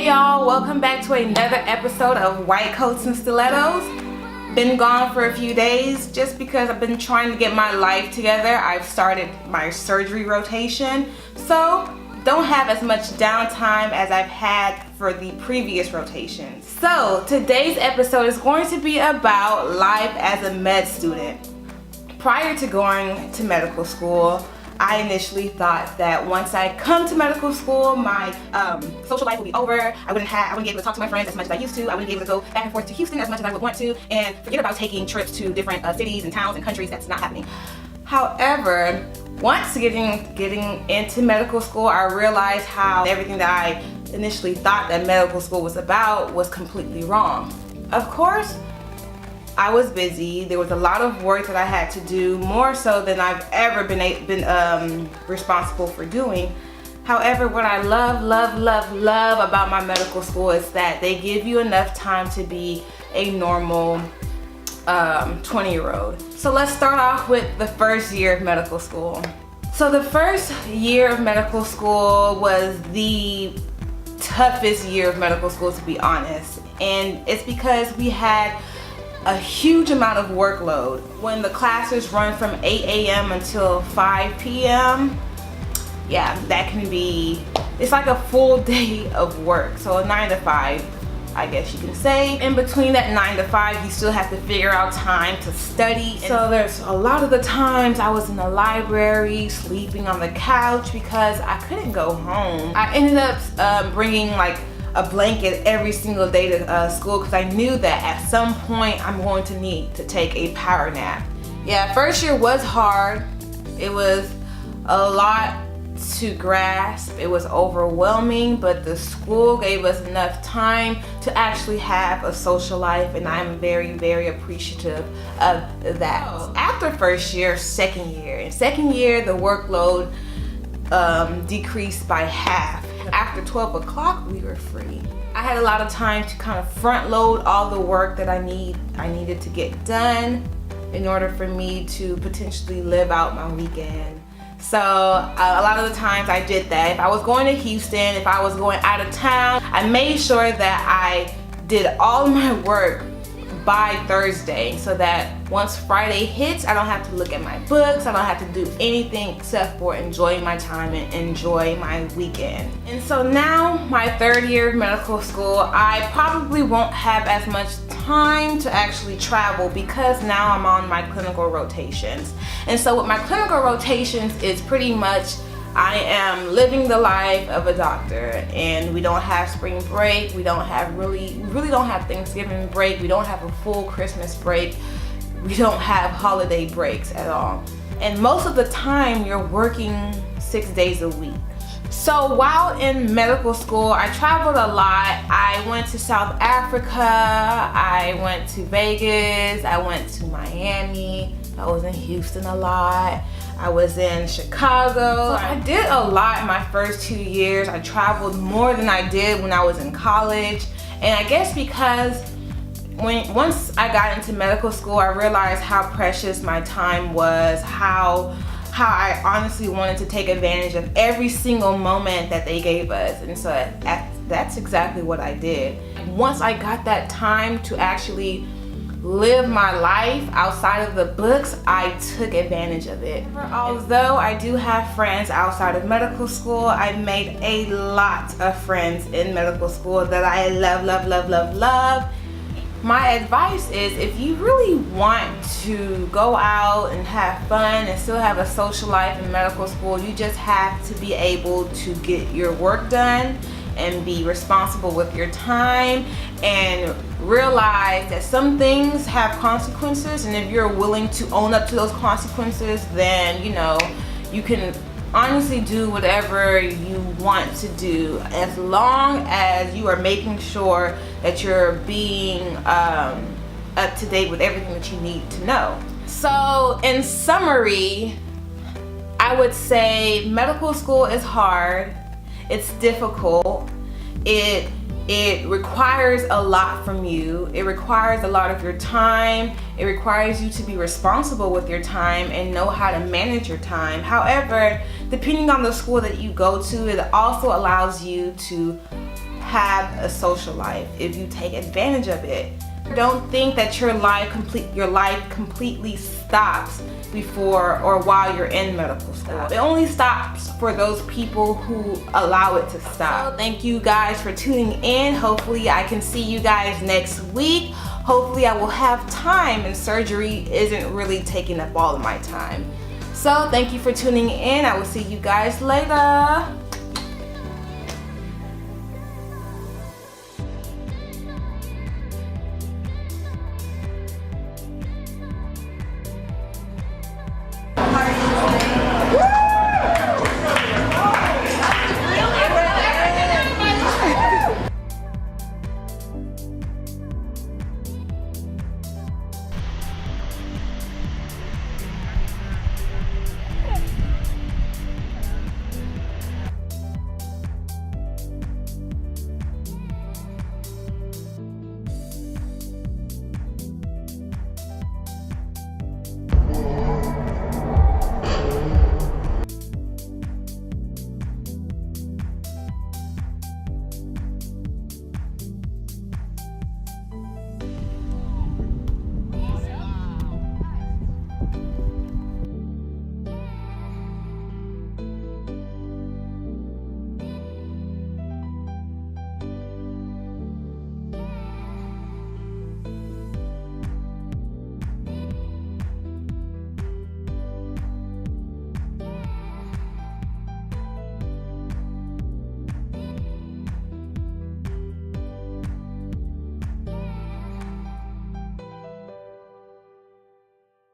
Hey y'all, welcome back to another episode of White Coats and Stilettos. Been gone for a few days just because I've been trying to get my life together. I've started my surgery rotation, so don't have as much downtime as I've had for the previous rotations. So today's episode is going to be about life as a med student. Prior to going to medical school, I initially thought that once I come to medical school, my social life would be over. I wouldn't be able to talk to my friends as much as I used to. I wouldn't be able to go back and forth to Houston as much as I would want to, and forget about taking trips to different cities and towns and countries. That's not happening. However, once getting into medical school, I realized how everything that I initially thought that medical school was about was completely wrong. Of course, I was busy. There was a lot of work that I had to do, more so than I've ever been responsible for doing. However, what I love about my medical school is that they give you enough time to be a normal 20-year-old. So let's start off with the first year of medical school. So the first year of medical school was the toughest year of medical school, to be honest. And it's because we had a huge amount of workload. When the classes run from 8 a.m. until 5 p.m., yeah, that can be, it's like a full day of work. So a 9 to 5, I guess you can say. In between that 9 to 5, you still have to figure out time to study. So there's a lot of the times I was in the library, sleeping on the couch because I couldn't go home. I ended up bringing like a blanket every single day to school because I knew that at some point I'm going to need to take a power nap. Yeah, first year was hard. It was a lot to grasp. It was overwhelming, but the school gave us enough time to actually have a social life, and I'm very appreciative of that. After first year, second year. In second year, the workload decreased by half. After 12 o'clock, we were free. I had a lot of time to kind of front load all the work that I needed to get done in order for me to potentially live out my weekend. So a lot of the times I did that. If I was going to Houston, if I was going out of town, I made sure that I did all my work by Thursday, so that once Friday hits, I don't have to look at my books, I don't have to do anything except for enjoy my time and enjoy my weekend. And so now, my third year of medical school, I probably won't have as much time to actually travel because now I'm on my clinical rotations. And so with my clinical rotations, it's pretty much I am living the life of a doctor, and we don't have spring break, we don't have really don't have Thanksgiving break, we don't have a full Christmas break, we don't have holiday breaks at all. And most of the time you're working 6 days a week. So while in medical school, I traveled a lot. I went to South Africa, I went to Vegas, I went to Miami, I was in Houston a lot, I was in Chicago. I did a lot in my first 2 years. I traveled more than I did when I was in college. And I guess because once I got into medical school, I realized how precious my time was, how I honestly wanted to take advantage of every single moment that they gave us. And so that's exactly what I did. Once I got that time to actually live my life outside of the books, I took advantage of it. Although I do have friends outside of medical school, I made a lot of friends in medical school that I love. My advice is, if you really want to go out and have fun and still have a social life in medical school, you just have to be able to get your work done and be responsible with your time, and realize that some things have consequences, and if you're willing to own up to those consequences, then you can honestly do whatever you want to do, as long as you are making sure that you're being up to date with everything that you need to know. So in summary, I would say medical school is hard. It's difficult. It requires a lot from you. It requires a lot of your time. It requires you to be responsible with your time and know how to manage your time. However, depending on the school that you go to, it also allows you to have a social life if you take advantage of it. Don't think that your life completely stops before or while you're in medical school. It only stops for those people who allow it to stop. So thank you guys for tuning in. Hopefully I can see you guys next week. Hopefully I will have time and surgery isn't really taking up all of my time. So thank you for tuning in. I will see you guys later.